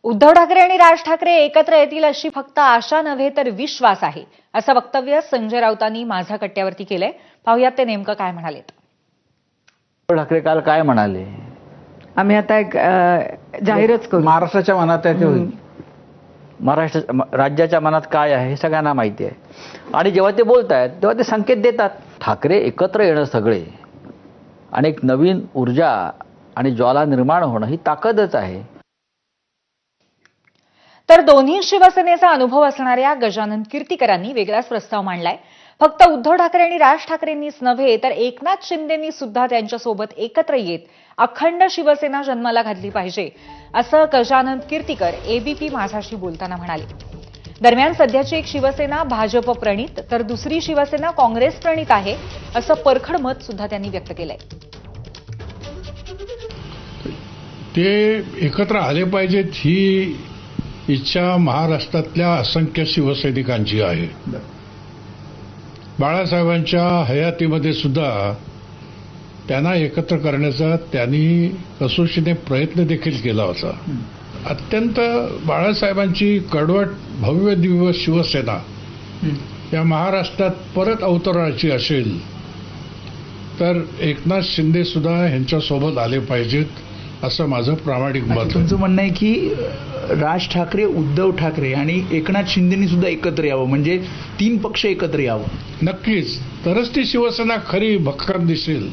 उद्धव ठाकरे आणि राज ठाकरे एकत्र येतील अशी फक्त आशा नव्हे तर विश्वास आहे, असं वक्तव्य संजय राऊतांनी माझा कट्ट्यावरती केलंय. पाहुयात ते नेमकं काय म्हणालेत. उद्धव ठाकरे काल काय म्हणाले? आम्ही आता एक जाहीरच करू. महाराष्ट्राच्या मनात आहे ते होईल. राज्याच्या मनात काय आहे हे सगळ्यांना माहिती आहे. आणि जेव्हा ते बोलत आहेत तेव्हा ते संकेत देतात. ठाकरे एकत्र येणं सगळे आणि एक नवीन ऊर्जा आणि ज्वाला निर्माण होणं ही ताकदच आहे. तर दोन्ही शिवसेनेचा अनुभव असणाऱ्या गजानन कीर्तीकरांनी वेगळाच प्रस्ताव मांडलाय. फक्त उद्धव ठाकरे आणि राज ठाकरेंनीच नव्हे तर एकनाथ शिंदेंनी सुद्धा त्यांच्यासोबत एकत्र येत अखंड शिवसेना जन्माला घातली पाहिजे, असं गजानन कीर्तीकर एबीपी माझाशी बोलताना म्हणाले. दरम्यान सध्याची एक शिवसेना भाजप प्रणित तर दुसरी शिवसेना काँग्रेस प्रणित आहे, असं परखड मत सुद्धा त्यांनी व्यक्त केलंय. ते एकत्र आले पाहिजेत ही इच्छा महाराष्ट्रातल्या असंख्य शिवसैनिकांची आहे. बाळासाहेबांच्या हयातीमध्ये सुद्धा त्यांना एकत्र करण्याचा त्यांनी कसोशीने प्रयत्न देखील केला होता. अत्यंत बाळासाहेबांची कडवट भव्य दिव्य शिवसेना या महाराष्ट्रात परत अवतरणाची असेल तर एकनाथ शिंदे सुद्धा ह्यांच्यासोबत आले पाहिजेत असं माझं प्रामाणिक मत आहे. तुमचं म्हणणं आहे की राज ठाकरे, उद्धव ठाकरे आणि एकनाथ शिंदेनी सुद्धा एकत्र यावं, म्हणजे 3 पक्ष एकत्र यावं. नक्कीच, तरच ती शिवसेना खरी भक्कम दिसेल.